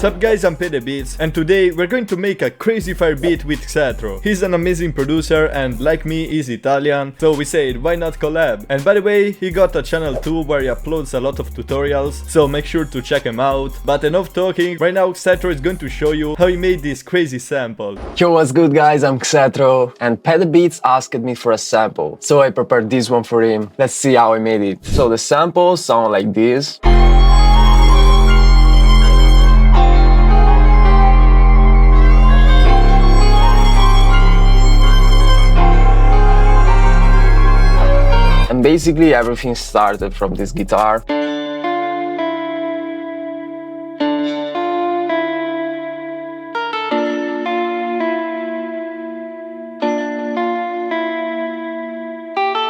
Sup guys, I'm pedebeats, and today we're going to make a crazy fire beat with Xetro. He's an amazing producer and like me, he's Italian, so we said why not collab. And by the way, he got a channel too where he uploads a lot of tutorials, so make sure to check him out. But enough talking, right now Xetro is going to show you how he made this crazy sample. Yo, what's good guys, I'm Xetro, and pedebeats asked me for a sample, so I prepared this one for him. Let's see how I made it. So the samples sound like this. And basically everything started from this guitar.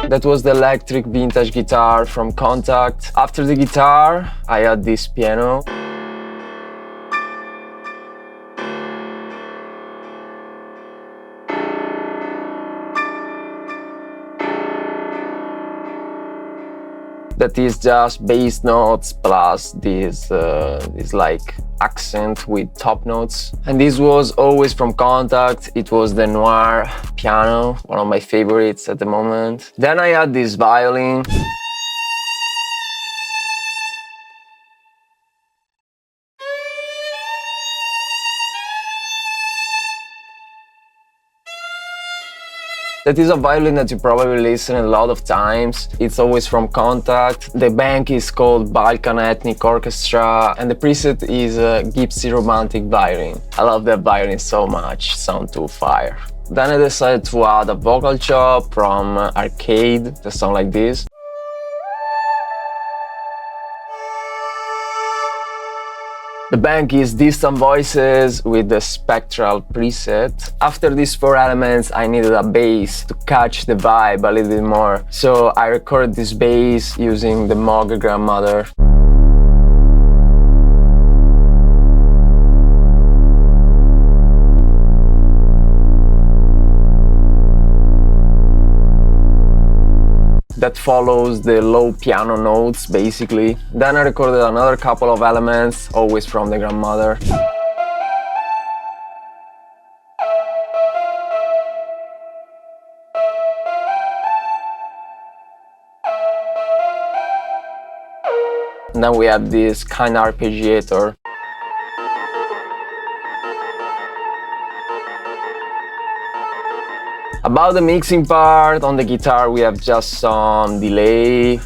That was the electric vintage guitar from Contact. After the guitar, I had this piano. That is just bass notes plus this like accent with top notes. And this was always from Contact. It was the Noir piano, one of my favorites at the moment. Then I had this violin. That is a violin that you probably listen a lot of times. It's always from Contact. The bank is called Balkan Ethnic Orchestra, and the preset is Gypsy Romantic Violin. I love that violin so much, sound too fire. Then I decided to add a vocal chop from Arcade that sound like this. The bank is Distant Voices with the Spectral preset. After these four elements, I needed a bass to catch the vibe a little bit more. So I recorded this bass using the Moog Grandmother. That follows the low piano notes, basically. Then I recorded another couple of elements, always from the Grandmother. And then we have this kind of arpeggiator. About the mixing part, on the guitar we have just some delay.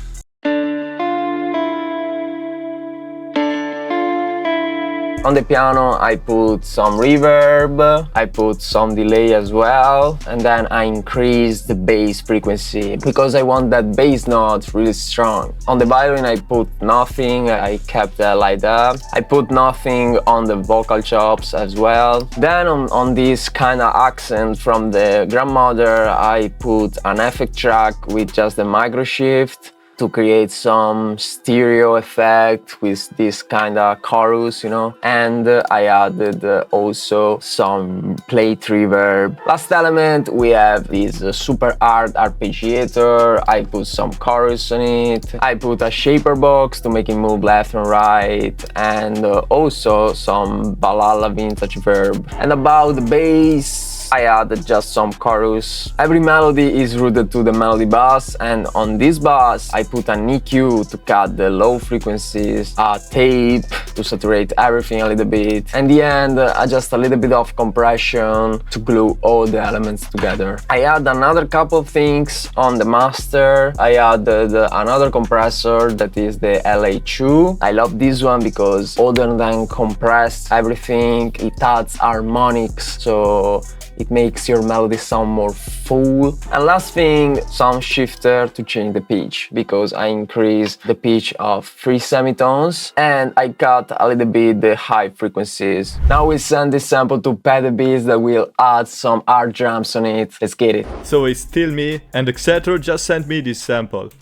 On the piano I put some reverb, I put some delay as well, and then I increased the bass frequency because I want that bass note really strong. On the violin I put nothing, I kept that like that. I put nothing on the vocal chops as well. Then on this kind of accent from the Grandmother I put an effect track with just the micro shift to create some stereo effect with this kind of chorus, you know. And I added also some plate reverb. Last element, we have this super hard arpeggiator. I put some chorus on it. I put a shaper box to make it move left and right, and also some Balala vintage verb. And about the bass, I added just some chorus. Every melody is rooted to the melody bus, and on this bus I put an EQ to cut the low frequencies, a tape to saturate everything a little bit, and the end just a little bit of compression to glue all the elements together. I add another couple of things on the master. I added another compressor that is the LA2. I love this one because other than compress everything, it adds harmonics, so it makes your melody sound more full. And last thing, sound shifter to change the pitch, because I increased the pitch of 3 semitones and I cut a little bit the high frequencies. Now we send this sample to pedebeats that will add some hard drums on it. Let's get it. So it's still me, and Xetro just sent me this sample.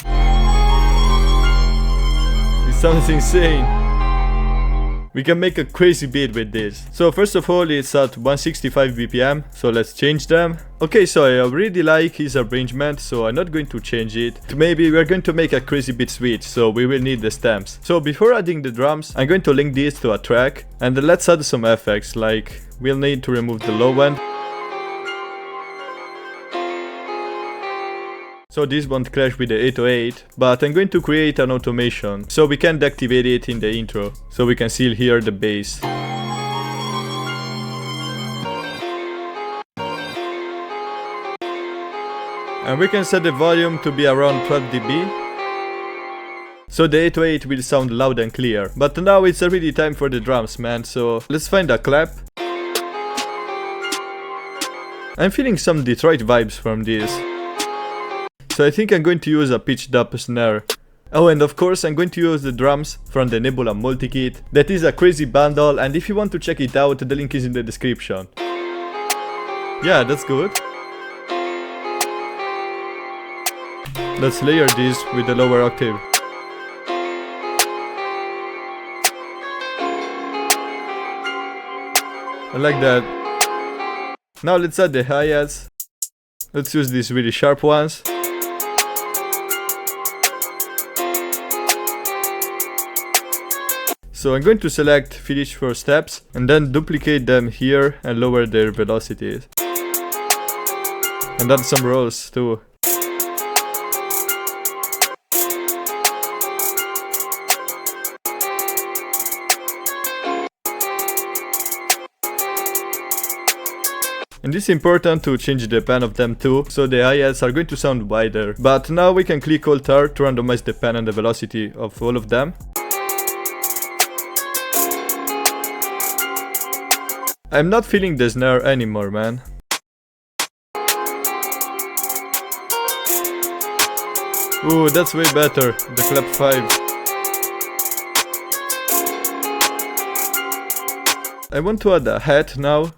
It sounds insane. We can make a crazy beat with this. So first of all, it's at 165 BPM, so let's change them. Okay, so I really like his arrangement, so I'm not going to change it. Maybe we're going to make a crazy beat switch, so we will need the stems. So before adding the drums, I'm going to link this to a track, and let's add some effects, like we'll need to remove the low end. So this won't clash with the 808, but I'm going to create an automation, so we can deactivate it in the intro, so we can still hear the bass. And we can set the volume to be around 12 dB. So the 808 will sound loud and clear. But now it's already time for the drums, man, so let's find a clap. I'm feeling some Detroit vibes from this. So I think I'm going to use a pitched up snare. Oh, and of course I'm going to use the drums from the Nebula multi-kit. That is a crazy bundle, and if you want to check it out, the link is in the description. Yeah, that's good. Let's layer this with the lower octave. I like that. Now let's add the hi-hats. Let's use these really sharp ones. So I'm going to select finish 4 steps and then duplicate them here and lower their velocities. And add some rolls too. And it's important to change the pan of them too, so the hi-hats are going to sound wider. But now we can click Alt-R to randomize the pan and the velocity of all of them. I'm not feeling the snare anymore, man. Ooh, that's way better, the clap 5. I want to add a hat now.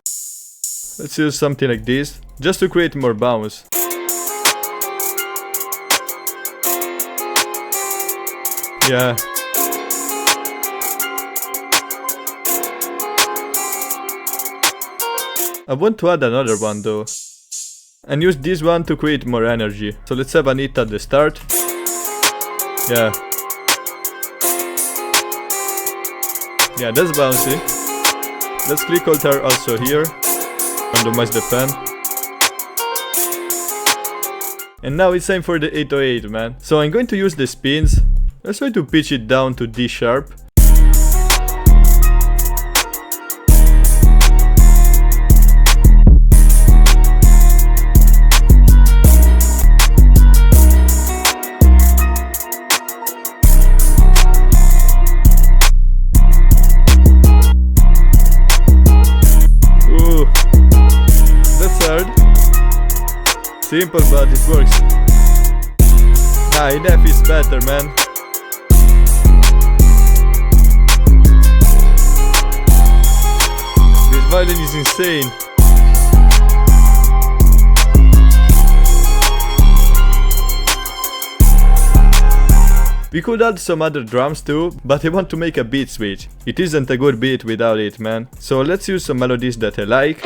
Let's use something like this, just to create more bounce. Yeah. I want to add another one though, and use this one to create more energy. So let's have an hit at the start. Yeah. Yeah, that's bouncy. Let's click Alt-R also here, randomize the pen. And now it's time for the 808, man. So I'm going to use the spins. Let's try to pitch it down to D sharp. Simple, but it works. Nah, in F is better, man. This violin is insane. We could add some other drums too, but I want to make a beat switch. It isn't a good beat without it, man. So let's use some melodies that I like.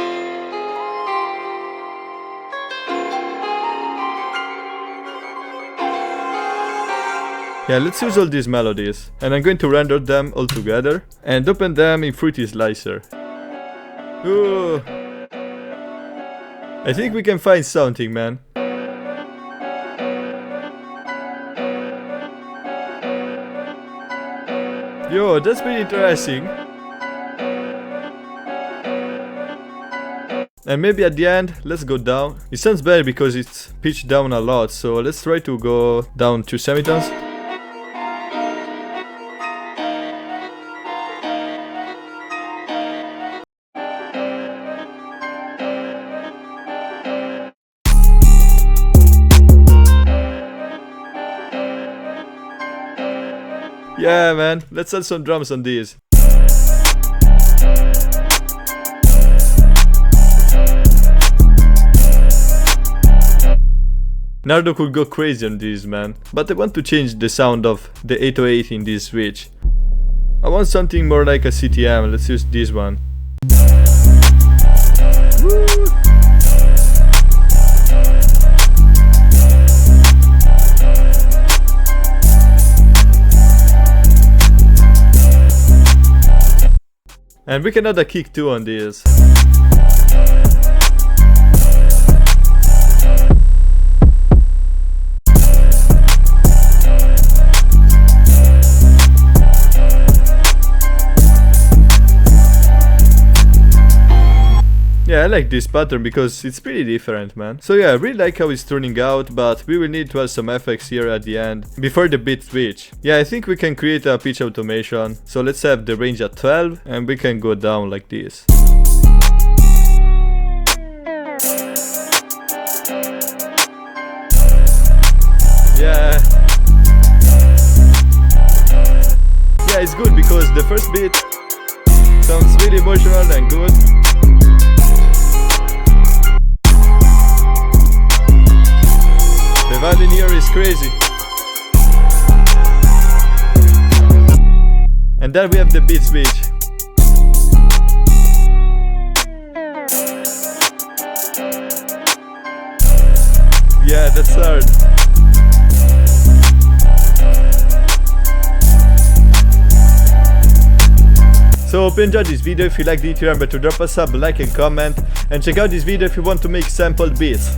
Yeah, let's use all these melodies, and I'm going to render them all together and open them in Fruity Slicer. Ooh. I think we can find something, man. Yo, that's pretty interesting. And maybe at the end, let's go down. It sounds better because it's pitched down a lot, so let's try to go down 2 semitones. Yeah, man, let's add some drums on these. Nardo could go crazy on these, man, but I want to change the sound of the 808 in this switch. I want something more like a CTM, let's use this one. Woo! And we can add a kick too on this. Yeah, I like this pattern because it's pretty different, man. So yeah, I really like how it's turning out, but we will need to add some effects here at the end before the beat switch. Yeah, I think we can create a pitch automation. So let's have the range at 12 and we can go down like this. Yeah. Yeah, it's good because the first beat sounds really emotional and good. The violin here is crazy. And then we have the beat switch. Yeah, that's hard. So hope you enjoyed this video. If you liked it, remember to drop a sub, like and comment, and check out this video if you want to make sampled beats.